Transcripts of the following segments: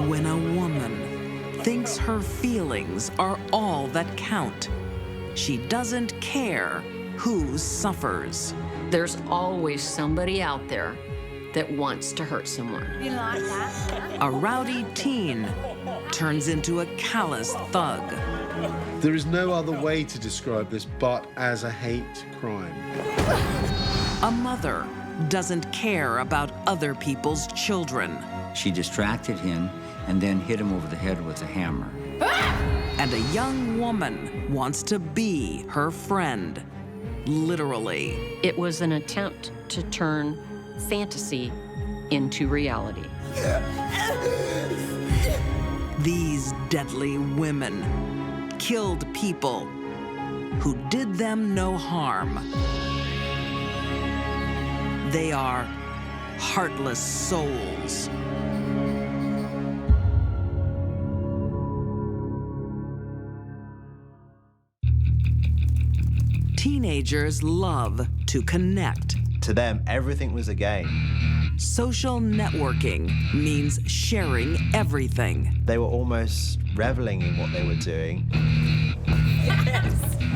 When a woman thinks her feelings are all that count, she doesn't care who suffers. There's always somebody out there that wants to hurt someone. You like that? A rowdy teen turns into a callous thug. There is no other way to describe this but as a hate crime. A mother doesn't care about other people's children. She distracted him and then hit him over the head with a hammer. And a young woman wants to be her friend, literally. It was an attempt to turn fantasy into reality. These deadly women killed people who did them no harm. They are heartless souls. Teenagers love to connect. To them, everything was a game. Social networking means sharing everything. They were almost reveling in what they were doing.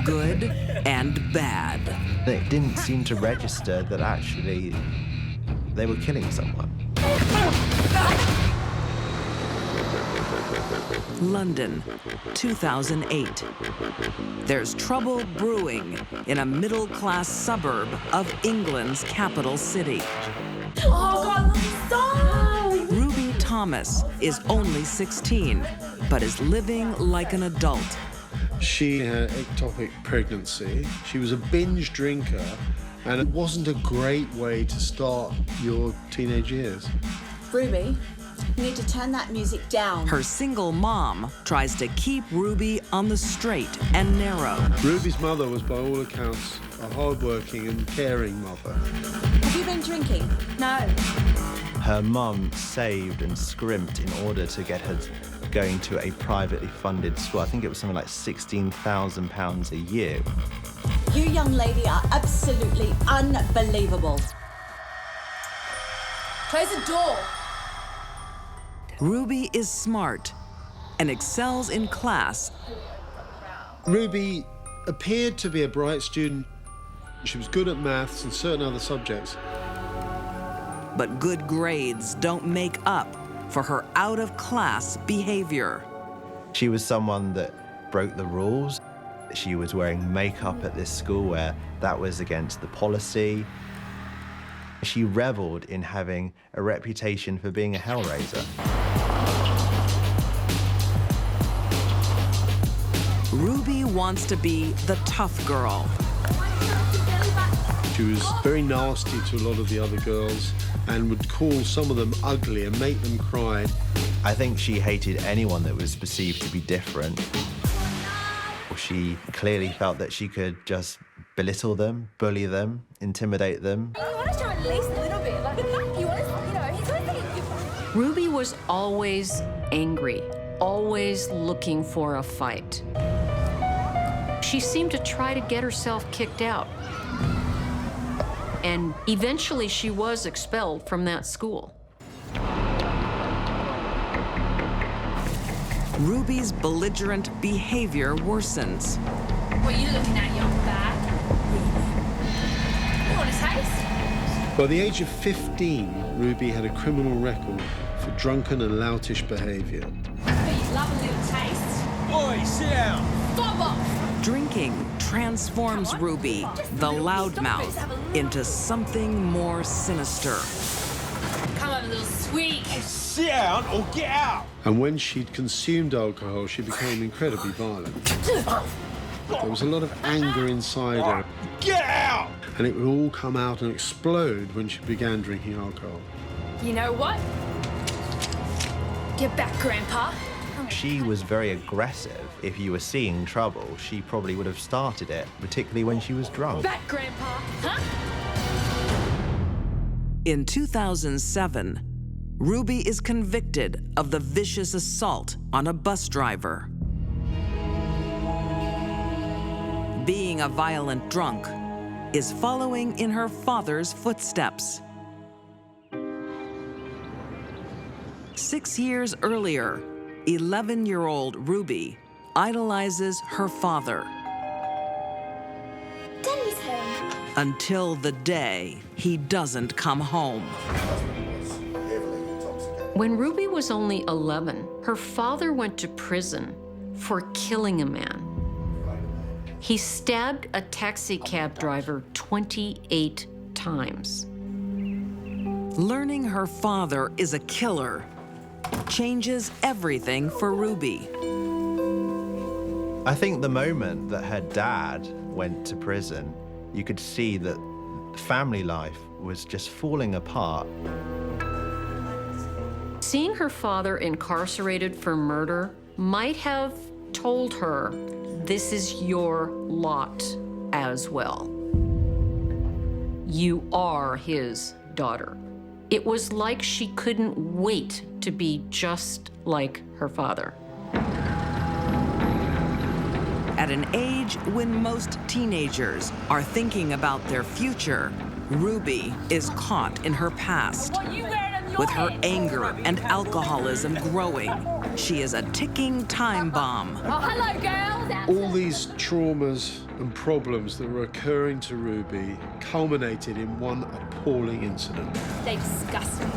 Good and bad. It didn't seem to register that actually they were killing someone. London, 2008. There's trouble brewing in a middle-class suburb of England's capital city. Oh, God, stop! Ruby Thomas is only 16, but is living like an adult. She had ectopic pregnancy. She was a binge drinker, and it wasn't a great way to start your teenage years. Ruby, you need to turn that music down. Her single mom tries to keep Ruby on the straight and narrow. Ruby's mother was, by all accounts, a hard-working and caring mother. Have you been drinking? No. Her mum saved and scrimped in order to get her going to a privately funded school. I think it was something like £16,000 a year. You young lady are absolutely unbelievable. Close the door. Ruby is smart and excels in class. Ruby appeared to be a bright student. She was good at maths and certain other subjects. But good grades don't make up for her out-of-class behavior. She was someone that broke the rules. She was wearing makeup at this school where that was against the policy. She reveled in having a reputation for being a hellraiser. Ruby wants to be the tough girl. She was very nasty to a lot of the other girls and would call some of them ugly and make them cry. I think she hated anyone that was perceived to be different. She clearly felt that she could just belittle them, bully them, intimidate them. You want to show at least a little bit. Like, you want to, you know, he's always thinking. Ruby was always angry, always looking for a fight. She seemed to try to get herself kicked out. And eventually she was expelled from that school. Ruby's belligerent behavior worsens. What are you looking at, young bag? You want a taste? By the age of 15, Ruby had a criminal record for drunken and loutish behaviour. But you'd love a little taste. Oi, sit down! Fob off! Drinking transforms Ruby, the loudmouth, into something more sinister. Come on, little sweet. Sit down or get out! And when she'd consumed alcohol, she became incredibly violent. There was a lot of anger inside her, Get out! and it would all come out and explode when she began drinking alcohol. You know what? Get back, Grandpa. She was very aggressive. If you were seeing trouble, she probably would have started it, particularly when she was drunk. Back, Grandpa. Huh? In 2007, Ruby is convicted of the vicious assault on a bus driver. Being a violent drunk is following in her father's footsteps. 6 years earlier, 11-year-old Ruby idolizes her father Danny's home. until the day he doesn't come home. When Ruby was only 11, her father went to prison for killing a man. He stabbed a taxi cab driver 28 times. Learning her father is a killer changes everything for Ruby. I think the moment that her dad went to prison, you could see that family life was just falling apart. Seeing her father incarcerated for murder might have told her, this is your lot as well. You are his daughter. It was like she couldn't wait to be just like her father. At an age when most teenagers are thinking about their future, Ruby is caught in her past. What are you wearing on your With her head? anger and alcoholism growing, she is a ticking time bomb. Oh, hello, girls. All these traumas and problems that were occurring to Ruby culminated in one appalling incident. They disgust me.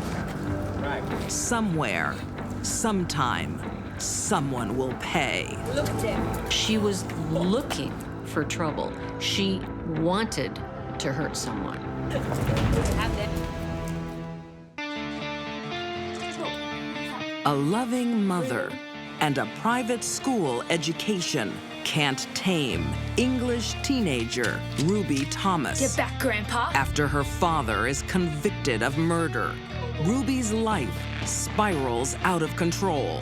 Somewhere, sometime, someone will pay. Look at him. She was looking for trouble. She wanted to hurt someone. Have them. A loving mother and a private school education can't tame English teenager Ruby Thomas. Get back, Grandpa. After her father is convicted of murder, Ruby's life spirals out of control.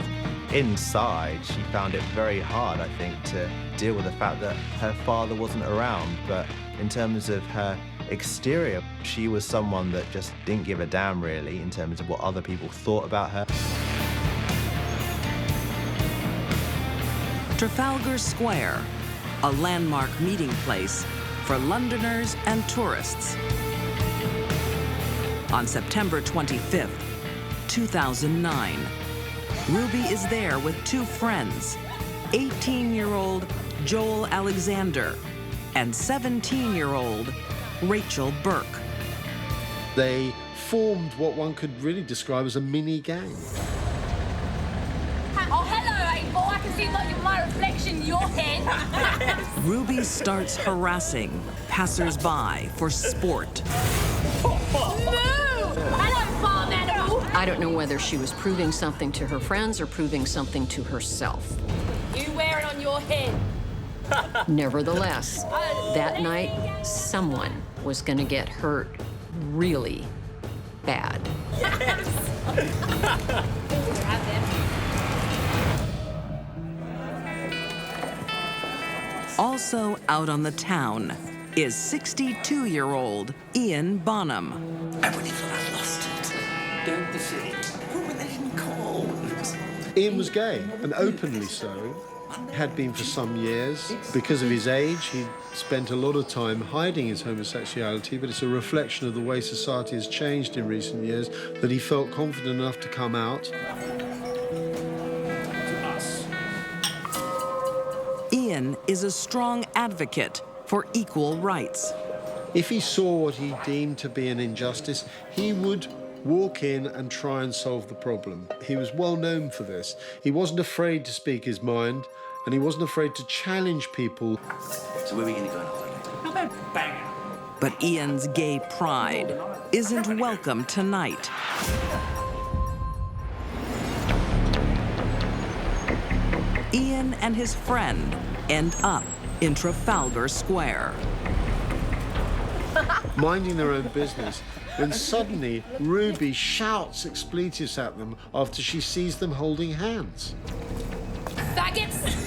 Inside, she found it very hard, I think, to deal with the fact that her father wasn't around. But in terms of her exterior, she was someone that just didn't give a damn, really, in terms of what other people thought about her. Trafalgar Square, a landmark meeting place for Londoners and tourists. On September 25th, 2009, Ruby is there with two friends, 18-year-old Joel Alexander and 17-year-old Rachel Burke. They formed what one could really describe as a mini gang. Oh, hello, 8-ball. I can see my reflection in your head. Ruby starts harassing passers-by for sport. Moo! Hello, farm animal. I don't know whether she was proving something to her friends or proving something to herself. You wear it on your head. Nevertheless, that night, someone was going to get hurt really bad. Have them. Also out on the town is 62-year-old Ian Bonham. I really thought I'd lost it. Don't be silly. When they didn't call. Ian was gay, and openly so. Had been for some years. Because of his age, he spent a lot of time hiding his homosexuality, but it's a reflection of the way society has changed in recent years that he felt confident enough to come out. Ian is a strong advocate for equal rights. If he saw what he deemed to be an injustice, he would walk in and try and solve the problem. He was well known for this. He wasn't afraid to speak his mind, and he wasn't afraid to challenge people. So where are we going to go on holiday? How about Bangor? But Ian's gay pride isn't welcome tonight. Ian and his friend end up in Trafalgar Square. Minding their own business, when suddenly Ruby shouts expletives at them after she sees them holding hands. Faggots.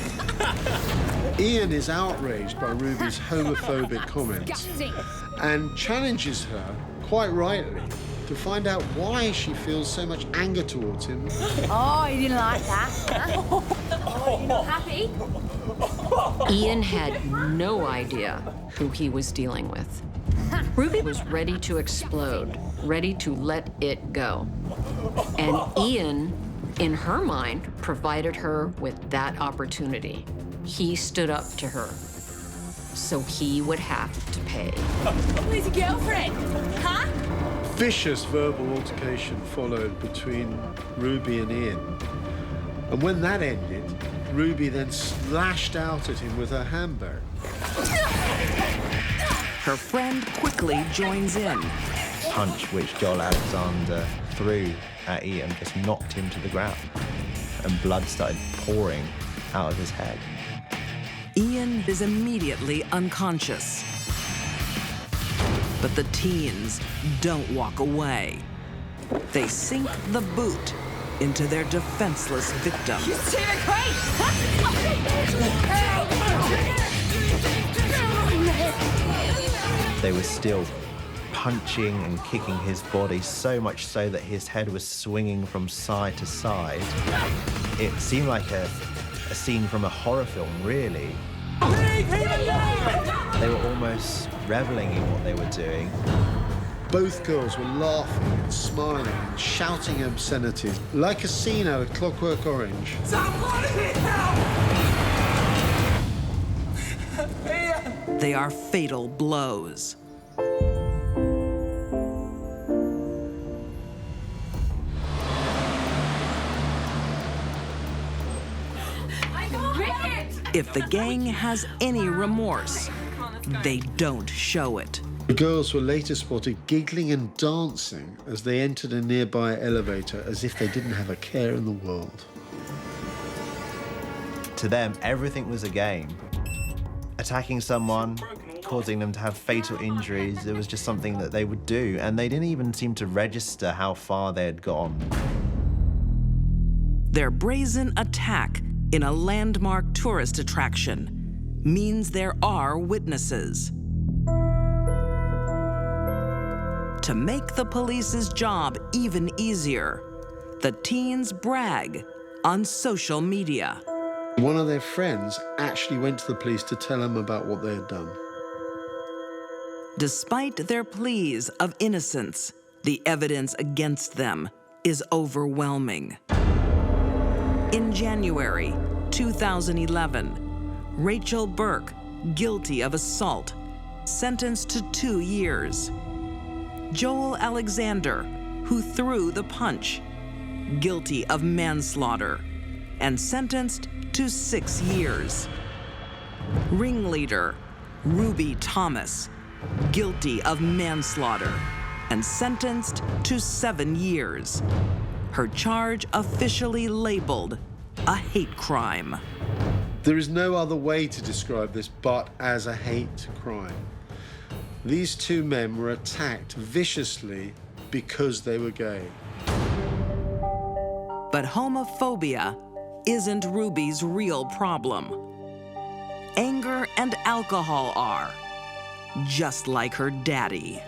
Ian is outraged by Ruby's homophobic comments Disgusting. and challenges her, quite rightly, to find out why she feels so much anger towards him. Oh, you didn't like that, huh? Oh, you're not happy? Ian had no idea who he was dealing with. Ruby was ready to explode, ready to let it go. And Ian, in her mind, provided her with that opportunity. He stood up to her, so he would have to pay. Where's your girlfriend? Huh? Vicious verbal altercation followed between Ruby and Ian. And when that ended, Ruby then slashed out at him with her handbag. Her friend quickly joins in. Punch which Joel Alexander threw at Ian just knocked him to the ground, and blood started pouring out of his head. Ian is immediately unconscious. But the teens don't walk away. They sink the boot into their defenseless victim. You see the crate? They were still punching and kicking his body, so much so that his head was swinging from side to side. It seemed like a scene from a horror film, really. They were almost reveling in what they were doing. Both girls were laughing and smiling and shouting obscenities, like a scene out of Clockwork Orange. They are fatal blows. If the gang has any remorse, they don't show it. The girls were later spotted giggling and dancing as they entered a nearby elevator as if they didn't have a care in the world. To them, everything was a game. Attacking someone, causing them to have fatal injuries, it was just something that they would do, and they didn't even seem to register how far they had gone. Their brazen attack in a landmark tourist attraction means there are witnesses. To make the police's job even easier, the teens brag on social media. One of their friends actually went to the police to tell them about what they had done. Despite their pleas of innocence, the evidence against them is overwhelming. In January 2011, Rachel Burke, guilty of assault, sentenced to 2 years. Joel Alexander, who threw the punch, guilty of manslaughter, and sentenced to 6 years. Ringleader Ruby Thomas, guilty of manslaughter, and sentenced to 7 years. Her charge officially labeled a hate crime. There is no other way to describe this but as a hate crime. These two men were attacked viciously because they were gay. But homophobia isn't Ruby's real problem. Anger and alcohol are, just like her daddy.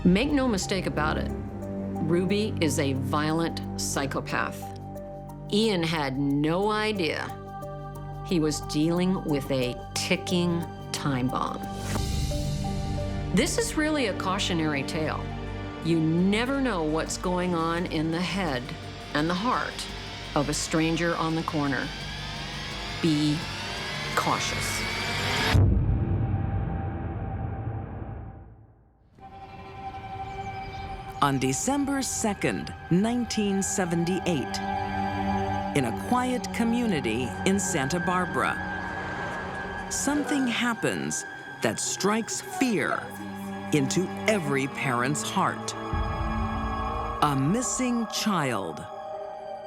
Make no mistake about it, Ruby is a violent psychopath. Ian had no idea he was dealing with a ticking time bomb. This is really a cautionary tale. You never know what's going on in the head and the heart of a stranger on the corner. Be cautious. On December 2nd, 1978, in a quiet community in Santa Barbara, something happens that strikes fear into every parent's heart. A missing child.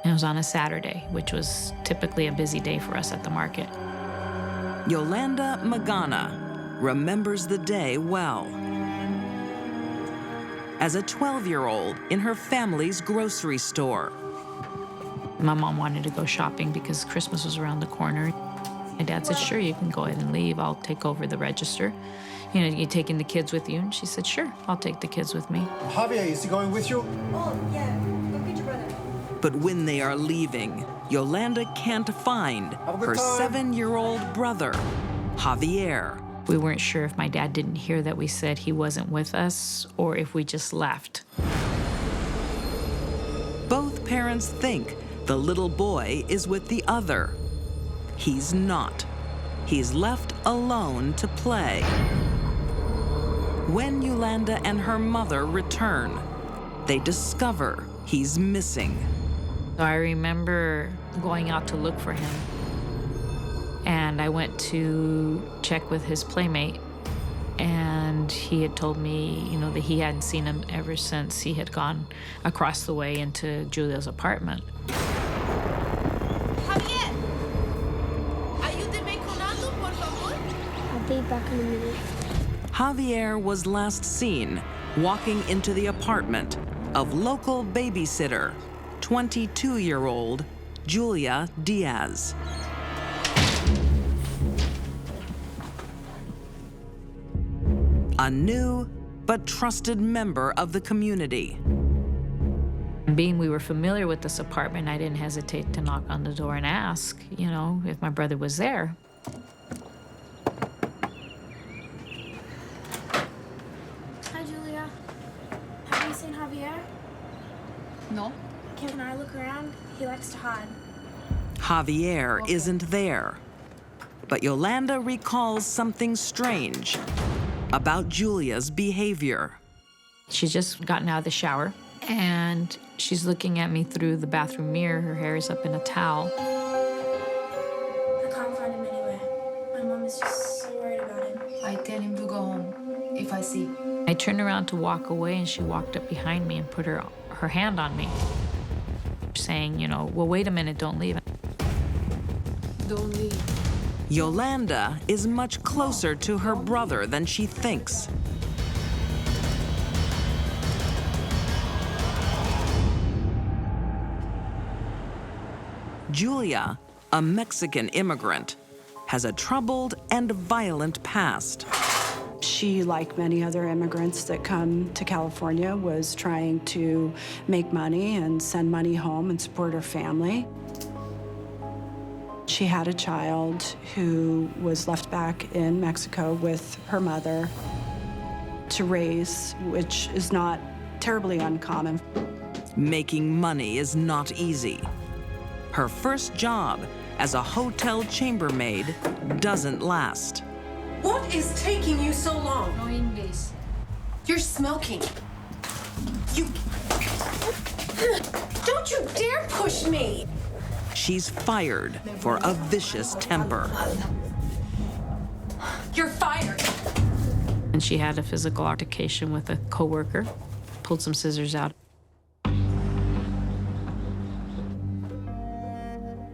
It was on a Saturday, which was typically a busy day for us at the market. Yolanda Magana remembers the day well. As a 12-year-old in her family's grocery store. My mom wanted to go shopping because Christmas was around the corner. My dad said, sure, you can go ahead and leave. I'll take over the register. You know, you taking the kids with you? And she said, sure, I'll take the kids with me. Javier, is he going with you? Oh, yeah. Go get your brother. But when they are leaving, Yolanda can't find her 7-year-old brother, Javier. We weren't sure if my dad didn't hear that we said he wasn't with us or if we just left. Both parents think the little boy is with the other. He's not. He's left alone to play. When Yolanda and her mother return, they discover he's missing. I remember going out to look for him. And I went to check with his playmate. And he had told me, you know, that he hadn't seen him ever since he had gone across the way into Julia's apartment. Javier! Ayúdeme con algo, por favor. I'll be back in a minute. Javier was last seen walking into the apartment of local babysitter, 22-year-old Julia Diaz. A new but trusted member of the community. Being we were familiar with this apartment, I didn't hesitate to knock on the door and ask, you know, if my brother was there. Hi, Julia. Have you seen Javier? No. Can I look around? He likes to hide. Javier isn't there. But Yolanda recalls something strange about Julia's behavior. She's just gotten out of the shower, and she's looking at me through the bathroom mirror. Her hair is up in a towel. I can't find him anywhere. My mom is just so worried about him. I tell him to go home if I see. I turned around to walk away, and she walked up behind me and put her hand on me, saying, you know, well, wait a minute, don't leave. Don't leave. Yolanda is much closer to her brother than she thinks. Julia, a Mexican immigrant, has a troubled and violent past. She, like many other immigrants that come to California, was trying to make money and send money home and support her family. She had a child who was left back in Mexico with her mother to raise, which is not terribly uncommon. Making money is not easy. Her first job as a hotel chambermaid doesn't last. What is taking you so long? No English. You're smoking. You... Don't you dare push me! She's fired for a vicious temper. You're fired. And she had a physical altercation with a coworker, pulled some scissors out.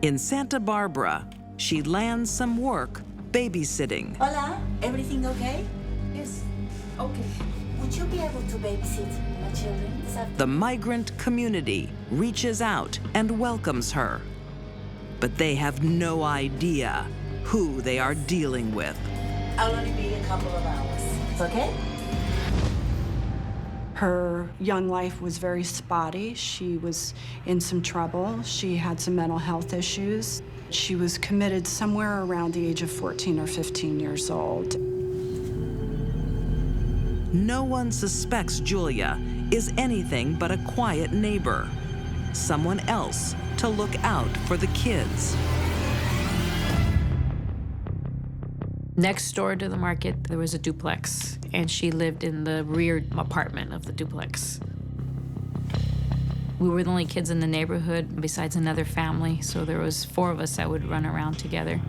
In Santa Barbara, she lands some work babysitting. Hola, everything okay? Yes. Okay. Would you be able to babysit my children? The migrant community reaches out and welcomes her. But they have no idea who they are dealing with. I'll only be a couple of hours. It's okay? Her young life was very spotty. She was in some trouble. She had some mental health issues. She was committed somewhere around the age of 14 or 15 years old. No one suspects Julia is anything but a quiet neighbor, someone else to look out for the kids. Next door to the market, there was a duplex, and she lived in the rear apartment of the duplex. We were the only kids in the neighborhood besides another family, so there was 4 of us that would run around together.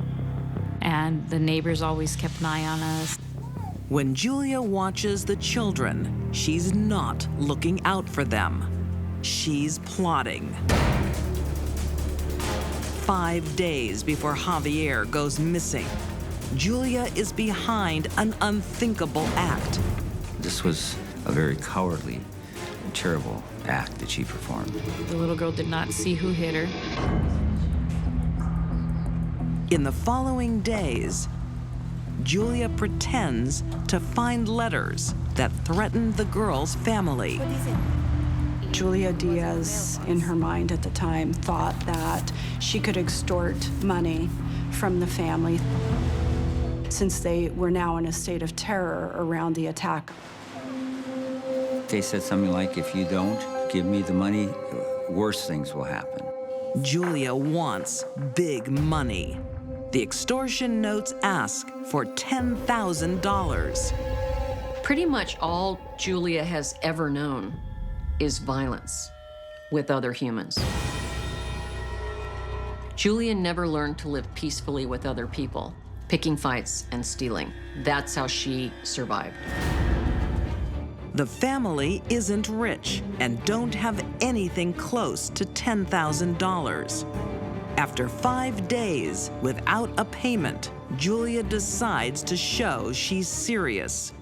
And the neighbors always kept an eye on us. When Julia watches the children, she's not looking out for them. She's plotting. 5 days before Javier goes missing, Julia is behind an unthinkable act. This was a very cowardly and terrible act that she performed. The little girl did not see who hit her. In the following days, Julia pretends to find letters that threaten the girl's family. What is it? Julia Diaz, in her mind at the time, thought that she could extort money from the family. since they were now in a state of terror around the attack. They said something like, if you don't give me the money, worse things will happen. Julia wants big money. The extortion notes ask for $10,000. Pretty much all Julia has ever known is violence with other humans. Julia never learned to live peacefully with other people, picking fights and stealing. That's how she survived. The family isn't rich and don't have anything close to $10,000. After 5 days without a payment, Julia decides to show she's serious.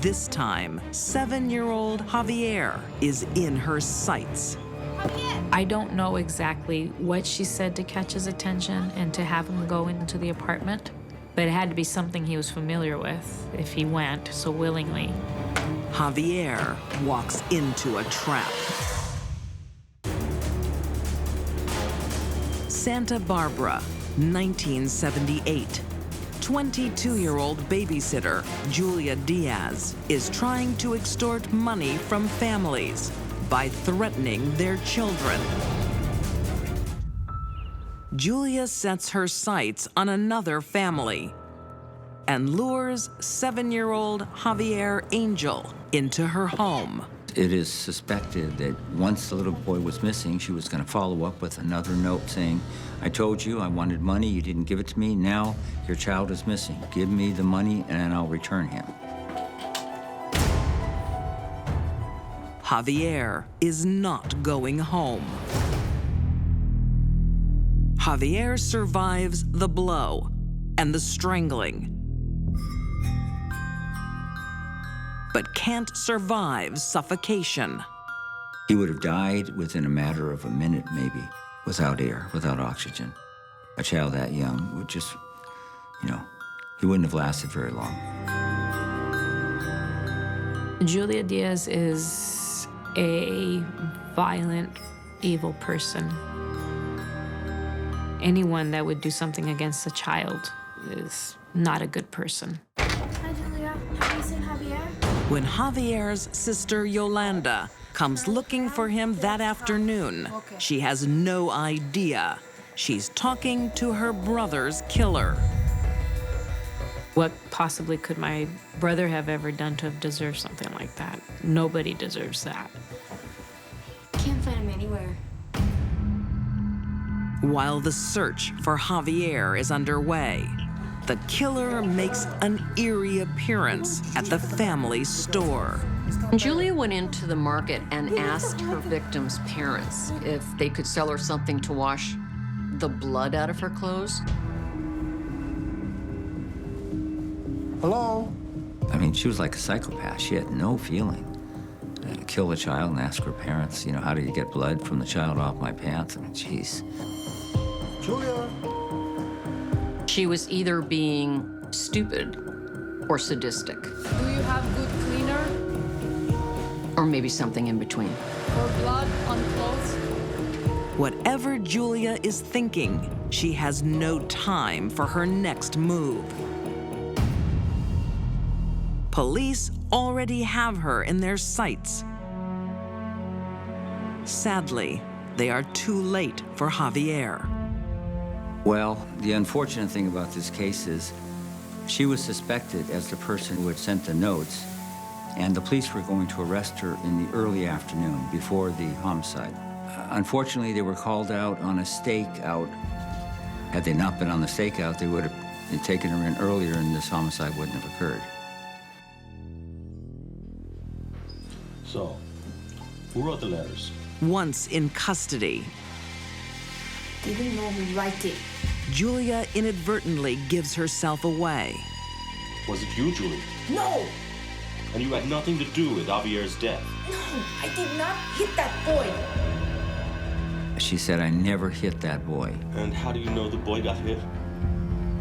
This time, 7-year-old Javier is in her sights. I don't know exactly what she said to catch his attention and to have him go into the apartment, but it had to be something he was familiar with if he went so willingly. Javier walks into a trap. Santa Barbara, 1978. 22-year-old babysitter Julia Diaz is trying to extort money from families by threatening their children. Julia sets her sights on another family and lures 7-year-old Javier Angel into her home. It is suspected that once the little boy was missing, she was going to follow up with another note saying, I told you I wanted money, you didn't give it to me, now your child is missing. Give me the money and I'll return him. Javier is not going home. Javier survives the blow and the strangling, but can't survive suffocation. He would have died within a matter of a minute, maybe, without air, without oxygen. A child that young would just, he wouldn't have lasted very long. Julia Diaz is a violent, evil person. Anyone that would do something against a child is not a good person. Hi, Julia. Have you seen Javier? When Javier's sister Yolanda comes looking for him that afternoon, she has no idea she's talking to her brother's killer. What possibly could my brother have ever done to have deserved something like that? Nobody deserves that. Can't find him anywhere. While the search for Javier is underway, the killer makes an eerie appearance at the family store. Julia went into the market and asked her victim's parents if they could sell her something to wash the blood out of her clothes. Hello? I mean, she was like a psychopath. She had no feeling. Kill a child and ask her parents, how do you get blood from the child off my pants? I mean, jeez. Julia? She was either being stupid or sadistic. Do you have good cleaner Or maybe something in between. or blood on clothes? Whatever Julia is thinking, she has no time for her next move. Police already have her in their sights. Sadly, they are too late for Javier. Well, the unfortunate thing about this case is she was suspected as the person who had sent the notes, and the police were going to arrest her in the early afternoon before the homicide. Unfortunately, they were called out on a stakeout. Had they not been on the stakeout, they would have taken her in earlier and this homicide wouldn't have occurred. So, who wrote the letters? Once in custody, Didn't know who write it. Julia inadvertently gives herself away. Was it you, Julie? No! And you had nothing to do with Javier's death? No, I did not hit that boy. She said, I never hit that boy. And how do you know the boy got hit?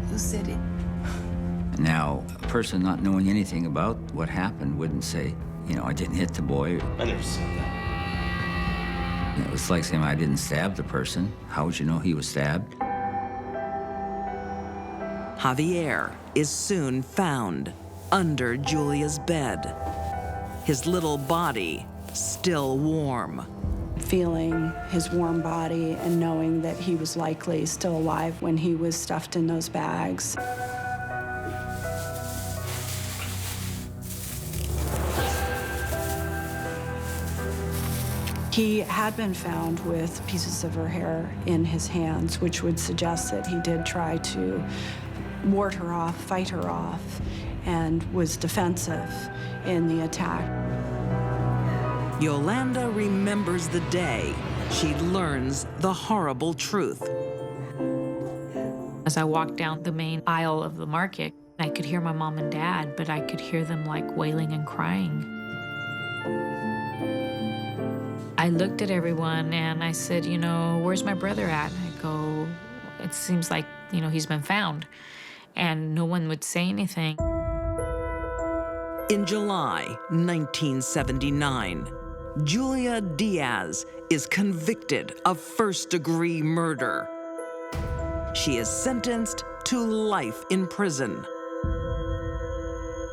Who said it? Now, a person not knowing anything about what happened wouldn't say, I didn't hit the boy. I never said that. It's like saying I didn't stab the person. How would you know he was stabbed? Javier is soon found under Julia's bed, his little body still warm. Feeling his warm body and knowing that he was likely still alive when he was stuffed in those bags. He had been found with pieces of her hair in his hands, which would suggest that he did try to ward her off, fight her off, and was defensive in the attack. Yolanda remembers the day she learns the horrible truth. As I walked down the main aisle of the market, I could hear my mom and dad, but I could hear them like wailing and crying. I looked at everyone and I said, you know, where's my brother at? And I go, it seems like, you know, he's been found. And no one would say anything. In July 1979, Julia Diaz is convicted of first-degree murder. She is sentenced to life in prison.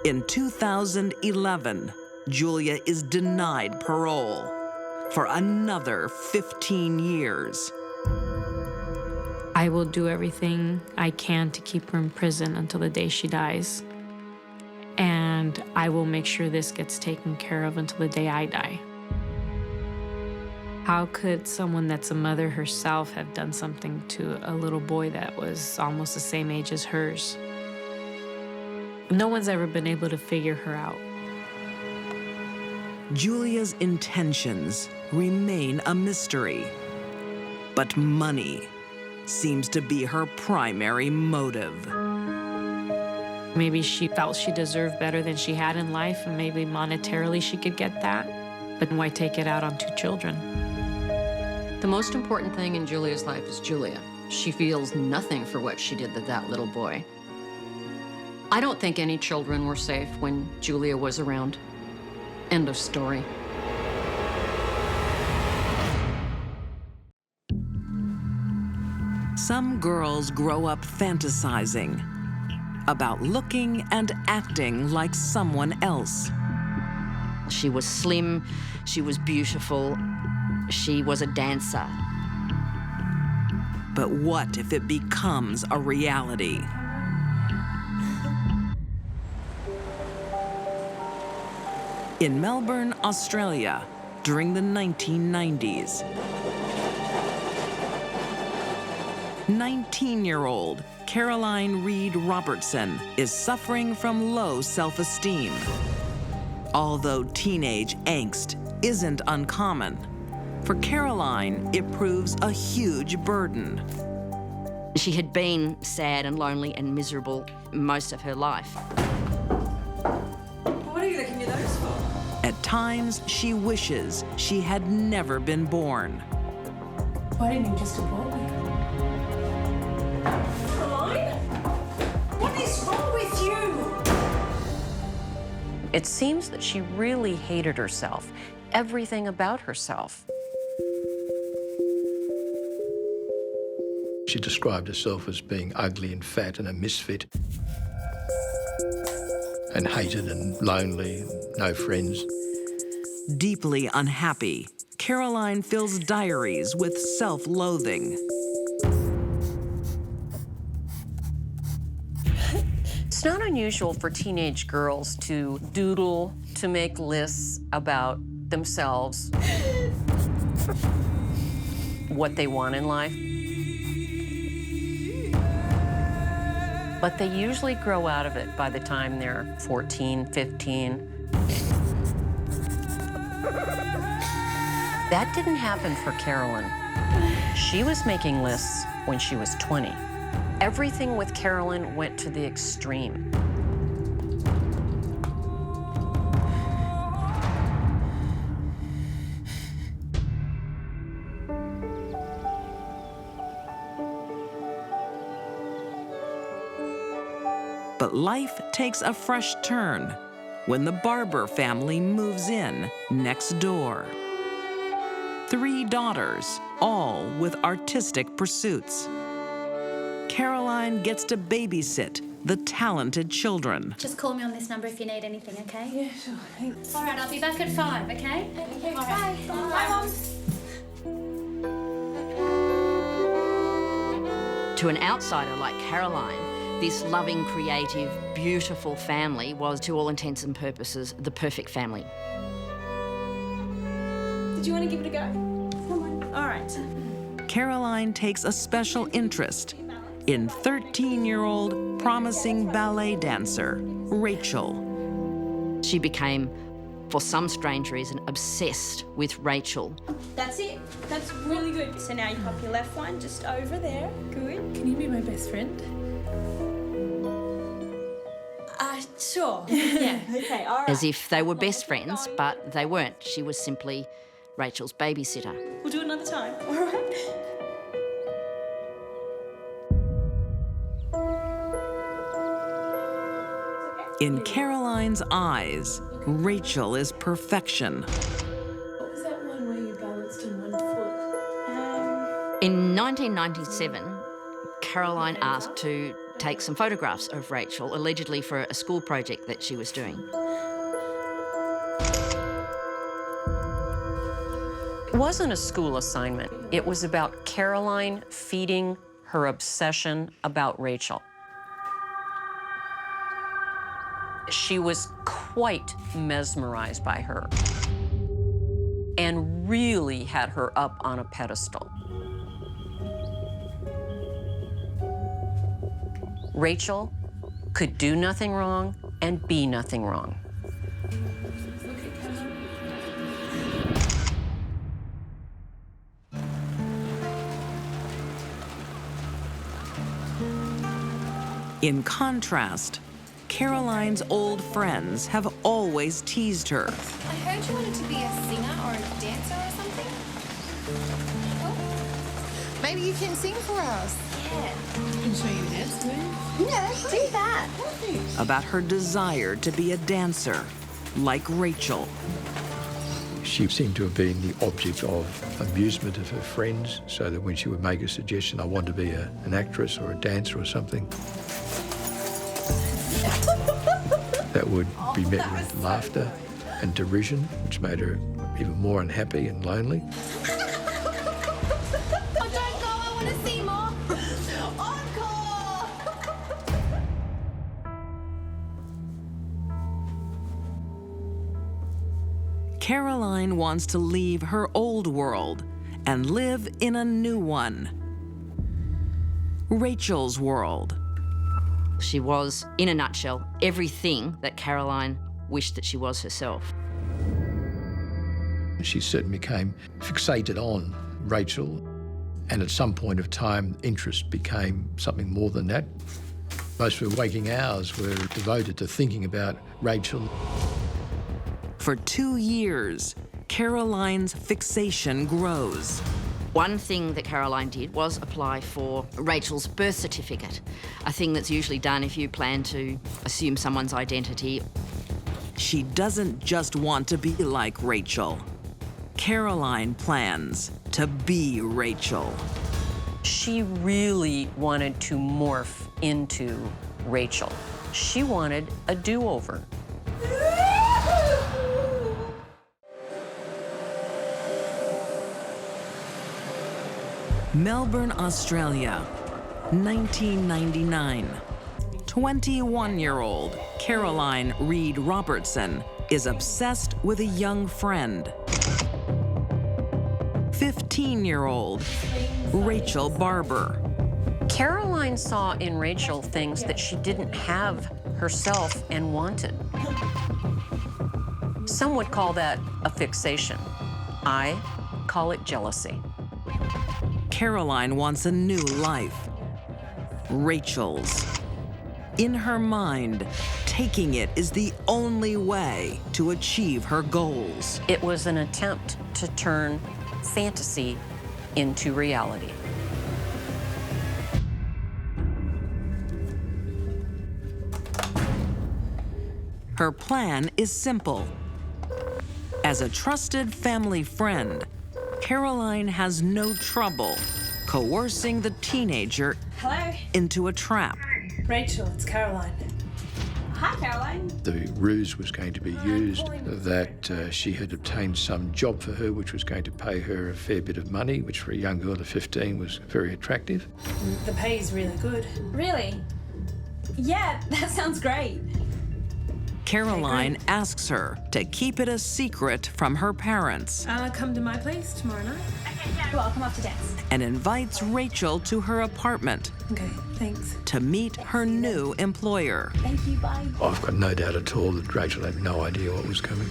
In 2011, Julia is denied parole for another 15 years. I will do everything I can to keep her in prison until the day she dies. And I will make sure this gets taken care of until the day I die. How could someone that's a mother herself have done something to a little boy that was almost the same age as hers? No one's ever been able to figure her out. Julia's intentions remain a mystery, but money seems to be her primary motive. Maybe she felt she deserved better than she had in life, and maybe monetarily she could get that, but why take it out on 2 children? The most important thing in Julia's life is Julia. She feels nothing for what she did to that little boy. I don't think any children were safe when Julia was around. End of story. Some girls grow up fantasizing about looking and acting like someone else. She was slim, she was beautiful, she was a dancer. But what if it becomes a reality? In Melbourne, Australia, during the 1990s, 19-year-old Caroline Reed Robertson is suffering from low self-esteem. Although teenage angst isn't uncommon, for Caroline, it proves a huge burden. She had been sad and lonely and miserable most of her life. What are you licking your nose for? At times, she wishes she had never been born. Why didn't you just abort me? Caroline? What is wrong with you? It seems that she really hated herself, everything about herself. She described herself as being ugly and fat and a misfit, and hated and lonely, and no friends. Deeply unhappy, Caroline fills diaries with self-loathing. It's not unusual for teenage girls to doodle, to make lists about themselves, what they want in life. But they usually grow out of it by the time they're 14, 15. That didn't happen for Carolyn. She was making lists when she was 20. Everything with Carolyn went to the extreme. But life takes a fresh turn when the Barber family moves in next door. 3 daughters, all with artistic pursuits. Caroline gets to babysit the talented children. Just call me on this number if you need anything, okay? Yeah, sure. Thanks. All right, I'll be back at 5, okay? Okay, All right. bye. Bye, Mom. To an outsider like Caroline, this loving, creative, beautiful family was, to all intents and purposes, the perfect family. Did you want to give it a go? Come on. All right. Caroline takes a special interest in 13-year-old promising ballet dancer, Rachel. She became, for some strange reason, obsessed with Rachel. That's it. That's really good. So now you pop your left one just over there. Good. Can you be my best friend? Sure. Yeah. Okay, all right. As if they were best friends, but they weren't. She was simply Rachel's babysitter. We'll do it another time. All right. In Caroline's eyes, Rachel is perfection. What was that one where you balanced on one foot? In 1997, Caroline asked to take some photographs of Rachel, allegedly for a school project that she was doing. It wasn't a school assignment. It was about Caroline feeding her obsession about Rachel. She was quite mesmerized by her and really had her up on a pedestal. Rachel could do nothing wrong and be nothing wrong. In contrast, Caroline's old friends have always teased her. I heard you wanted to be a singer or a dancer or something. Oh. Maybe you can sing for us. Yeah. I can show you a dance move. Yeah, do that. Perfect. About her desire to be a dancer, like Rachel. She seemed to have been the object of amusement of her friends, so that when she would make a suggestion, I want to be an actress or a dancer or something, that would be met with laughter and derision, which made her even more unhappy and lonely. Oh, don't go. I want to see more. Encore. Caroline wants to leave her old world and live in a new one. Rachel's world. She was, in a nutshell, everything that Caroline wished that she was herself. She certainly became fixated on Rachel, and at some point of time, interest became something more than that. Most of her waking hours were devoted to thinking about Rachel. For 2 years, Caroline's fixation grows. One thing that Caroline did was apply for Rachel's birth certificate, a thing that's usually done if you plan to assume someone's identity. She doesn't just want to be like Rachel. Caroline plans to be Rachel. She really wanted to morph into Rachel. She wanted a do-over. Melbourne, Australia, 1999. 21-year-old Caroline Reed Robertson is obsessed with a young friend. 15-year-old Rachel Barber. Caroline saw in Rachel things that she didn't have herself and wanted. Some would call that a fixation. I call it jealousy. Caroline wants a new life. Rachel's. In her mind, taking it is the only way to achieve her goals. It was an attempt to turn fantasy into reality. Her plan is simple. As a trusted family friend, Caroline has no trouble coercing the teenager Hello? into a trap. Rachel, it's Caroline. Hi, Caroline. The ruse was going to be used that she had obtained some job for her which was going to pay her a fair bit of money, which for a young girl of 15 was very attractive. The pay is really good. Really? Yeah, that sounds great. Caroline asks her to keep it a secret from her parents Come to my place tomorrow night. Well, I'll come after dance. and invites Rachel to her apartment Okay, thanks. to meet her new employer. Thank you, bye. I've got no doubt at all that Rachel had no idea what was coming.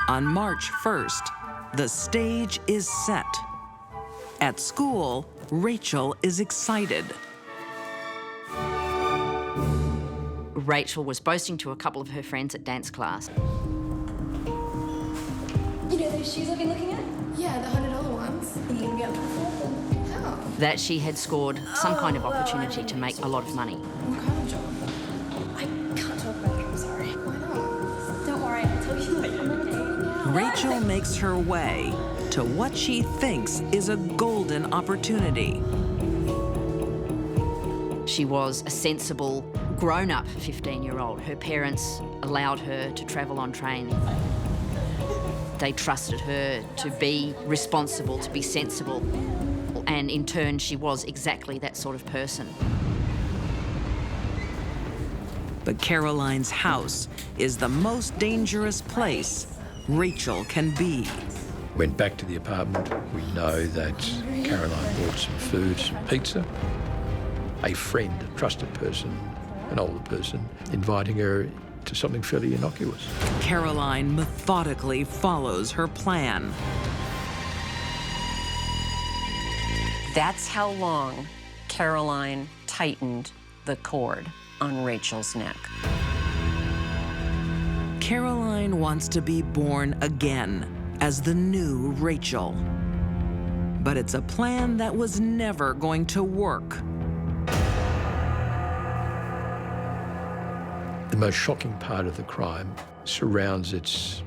On March 1st, the stage is set. At school, Rachel is excited. Rachel was boasting to a couple of her friends at dance class. You know those shoes I've been looking at? Yeah, the $100 ones. Think you can be able to afford them? How? That she had scored some kind of opportunity to make a lot of money. What kind of job? I can't talk about it, I'm sorry. Why not? Don't worry, I'll tell you later. Rachel makes her way to what she thinks is a golden opportunity. She was a sensible, grown-up 15-year-old. Her parents allowed her to travel on train. They trusted her to be responsible, to be sensible, and in turn, she was exactly that sort of person. But Caroline's house is the most dangerous place Rachel can be. Went back to the apartment. We know that Caroline bought some food, some pizza. A friend, a trusted person, an older person, inviting her to something fairly innocuous. Caroline methodically follows her plan. That's how long Caroline tightened the cord on Rachel's neck. Caroline wants to be born again as the new Rachel. But it's a plan that was never going to work. The most shocking part of the crime surrounds its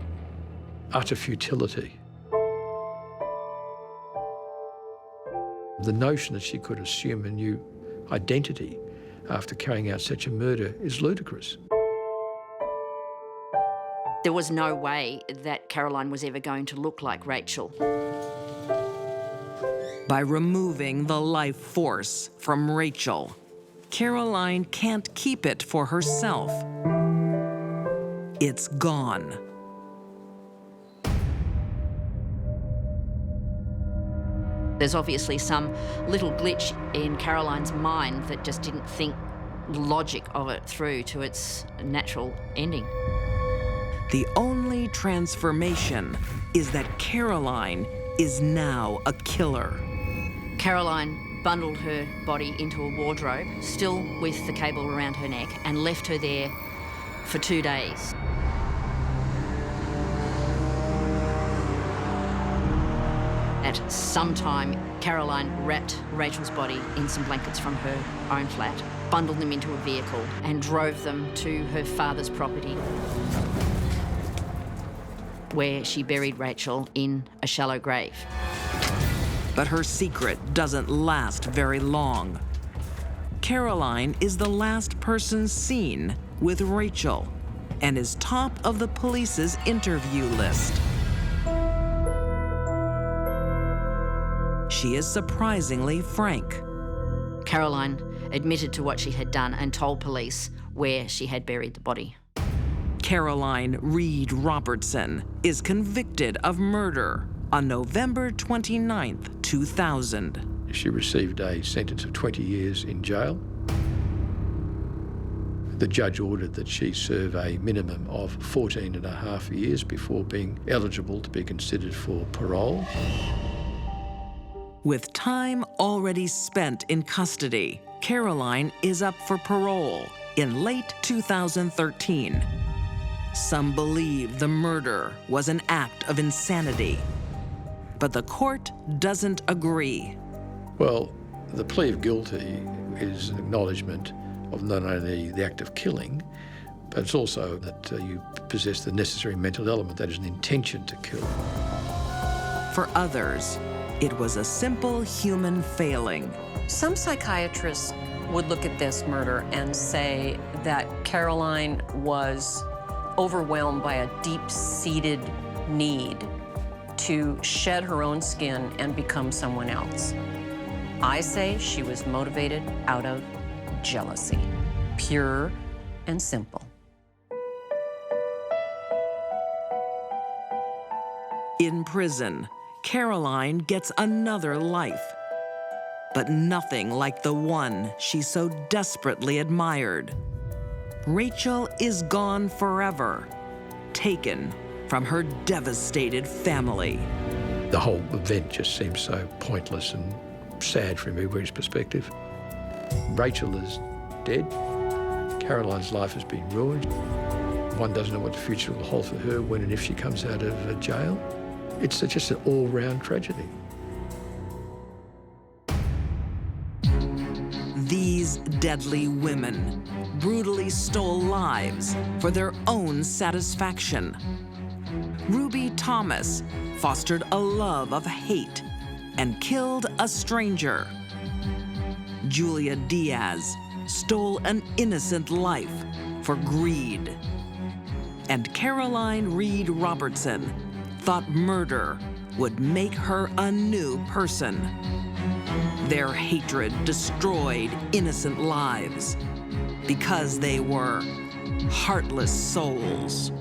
utter futility. The notion that she could assume a new identity after carrying out such a murder is ludicrous. There was no way that Caroline was ever going to look like Rachel. By removing the life force from Rachel, Caroline can't keep it for herself. It's gone. There's obviously some little glitch in Caroline's mind that just didn't think the logic of it through to its natural ending. The only transformation is that Caroline is now a killer. Caroline bundled her body into a wardrobe, still with the cable around her neck, and left her there for 2 days. At some time, Caroline wrapped Rachel's body in some blankets from her own flat, bundled them into a vehicle, and drove them to her father's property, where she buried Rachel in a shallow grave. But her secret doesn't last very long. Caroline is the last person seen with Rachel and is top of the police's interview list. She is surprisingly frank. Caroline admitted to what she had done and told police where she had buried the body. Caroline Reed Robertson is convicted of murder on November 29th, 2000. She received a sentence of 20 years in jail. The judge ordered that she serve a minimum of 14.5 years before being eligible to be considered for parole. With time already spent in custody, Caroline is up for parole in late 2013. Some believe the murder was an act of insanity, but the court doesn't agree. Well, the plea of guilty is an acknowledgement of not only the act of killing, but it's also that you possess the necessary mental element, that is an intention to kill. For others, it was a simple human failing. Some psychiatrists would look at this murder and say that Caroline was overwhelmed by a deep-seated need to shed her own skin and become someone else. I say she was motivated out of jealousy, pure and simple. In prison, Caroline gets another life, but nothing like the one she so desperately admired. Rachel is gone forever, taken from her devastated family. The whole event just seems so pointless and sad from everybody's perspective. Rachel is dead. Caroline's life has been ruined. One doesn't know what the future will hold for her when and if she comes out of jail. It's just an all-round tragedy. These deadly women brutally stole lives for their own satisfaction. Ruby Thomas fostered a love of hate and killed a stranger. Julia Diaz stole an innocent life for greed. And Caroline Reed Robertson thought murder would make her a new person. Their hatred destroyed innocent lives because they were heartless souls.